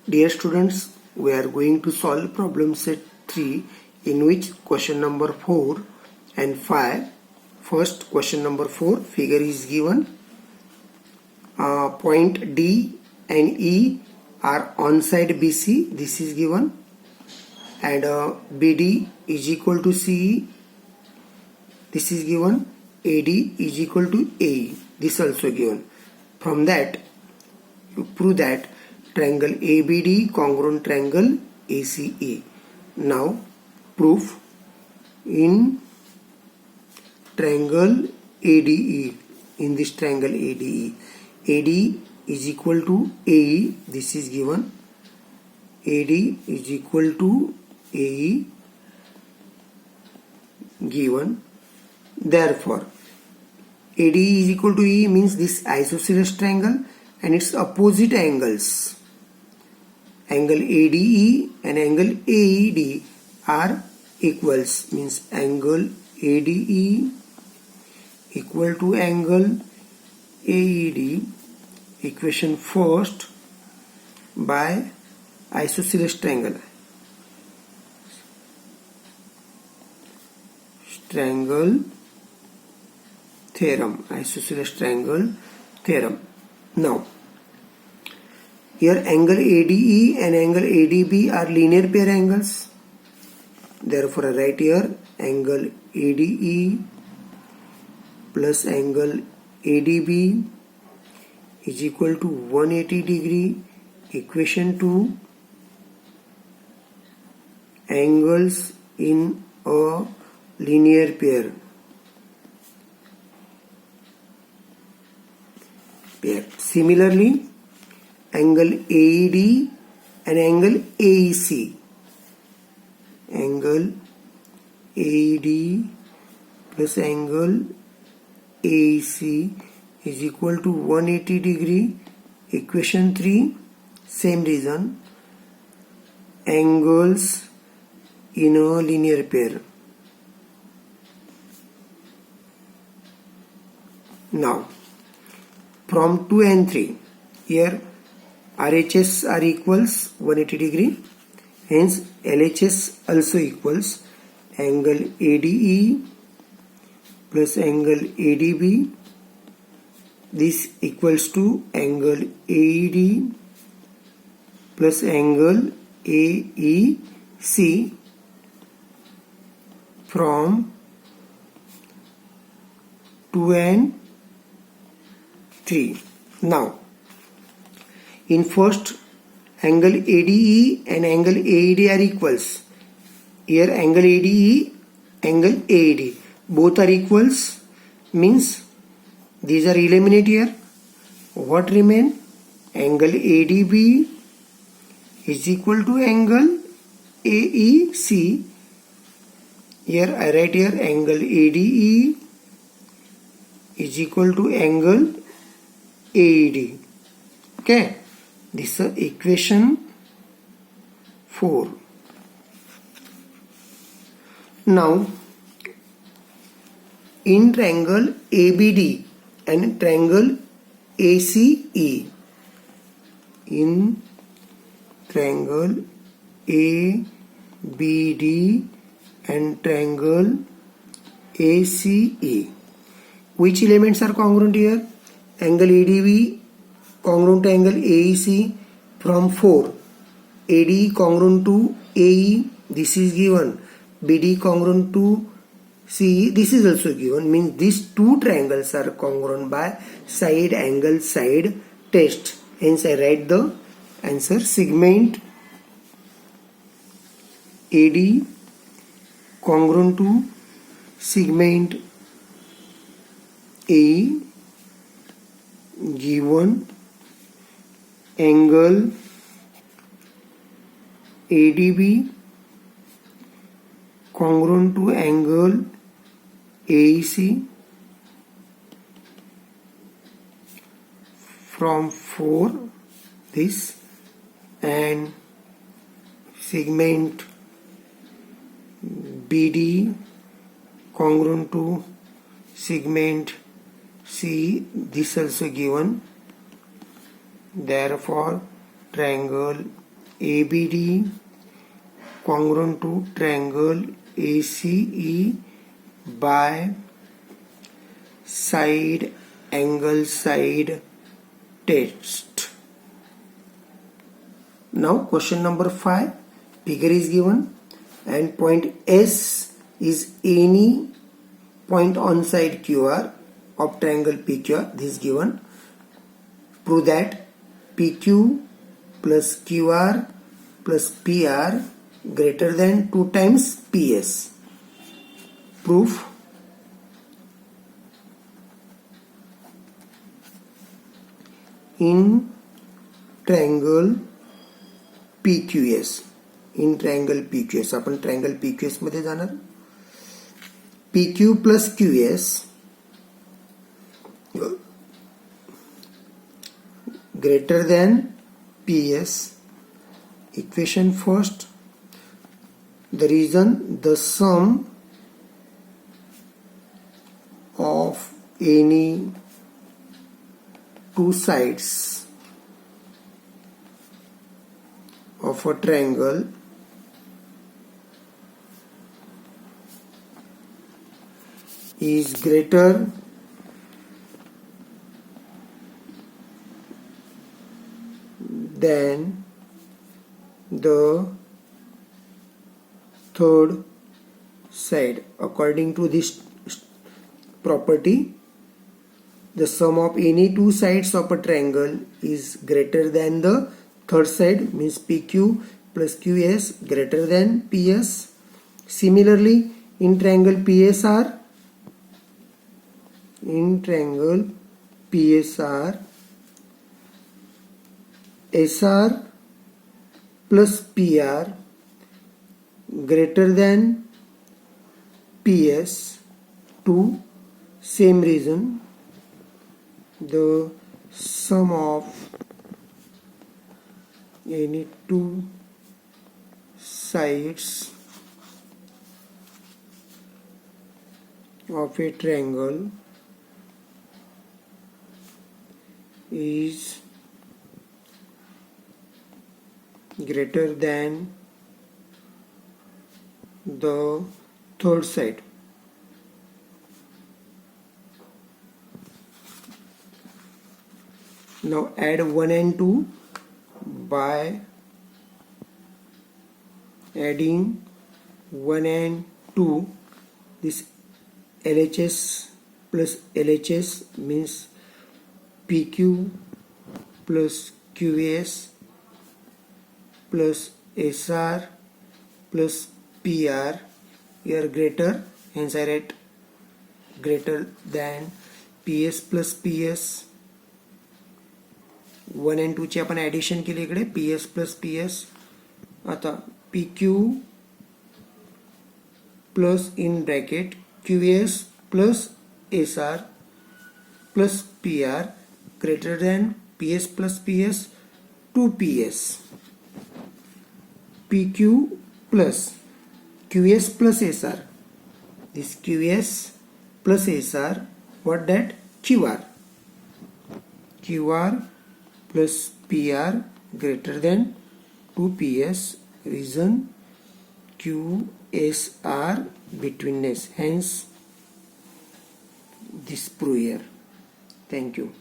Dear students, we are going to solve problem set 3 in which question number 4 and 5. First, question number 4, figure is given. Point D and E are on side BC, this is given, and BD is equal to CE, this is given. AD is equal to AE, this also given. From that, you prove that triangle ABD congruent triangle ACE. Now, proof in triangle ADE, in this triangle ADE, AD is equal to AE, this is given. AD is equal to AE, given. Therefore, AD is equal to E means this isosceles triangle and its opposite angles, angle ADE and angle AED, are equals, means angle ADE equal to angle AED, equation first, by isosceles triangle. Theorem, isosceles triangle theorem. Now, here angle ADE and angle ADB are linear pair angles. Therefore, I write here angle ADE plus angle ADB is equal to 180 degree. Equation 2, angles in a linear pair. Similarly, angle AED and angle AEC. Angle AED plus angle AEC is equal to 180 degree. Equation 3, same reason. Angles in a linear pair. Now, from 2 and 3, here RHS are equals 180 degree, hence LHS also equals angle ADE plus angle ADB, this equals to angle AED plus angle AEC. From 2 and 3. Now, in first, angle ADE and angle AED are equals. Here angle ADE, angle AED, both are equals, means these are eliminated here. What remain? Angle ADB is equal to angle AEC. Here I write here angle ADE is equal to angle AED. Okay, this is equation 4. Now, in triangle ABD and triangle ACE, in triangle ABD and triangle ACE, which elements are congruent here? Angle ADB congruent to angle AEC from 4. AD congruent to AE, this is given. BD congruent to CE, this is also given. Means these two triangles are congruent by side angle side test. Hence I write the answer. Segment AD congruent to segment AE, given angle ADB congruent to angle AEC from 4, this, and segment BD congruent to segment C, this also given. Therefore triangle ABD congruent to triangle ACE by side angle side test. Now question number 5, figure is given and point S is any point on side QR of triangle PQR. This is given. Prove that PQ plus QR plus PR greater than 2 times PS. Proof. In triangle PQS, in triangle PQS, आपण triangle PQS मध्ये जाणार. PQ plus QS greater than PS. Equation first. The reason, the sum of any two sides of a triangle is greater than the third side. According to this property, the sum of any two sides of a triangle is greater than the third side, means PQ plus QS greater than PS. Similarly, in triangle PSR, SR plus PR greater than PS. To same reason, the sum of any two sides of a triangle is greater than the third side. Now add 1 and 2 by adding 1 and 2. This LHS plus LHS means PQ plus QS plus SR plus PR. Here greater, hence I write greater than PS plus PS. 1 and 2 ची आपण addition केली इकडे, PS plus PS. आता PQ plus in bracket QS plus SR plus PR greater than PS plus PS 2PS. PQ plus QS plus SR. This QS plus SR, what that? QR. QR plus PR greater than 2PS. Reason, QSR betweenness. Hence, this prove here. Thank you.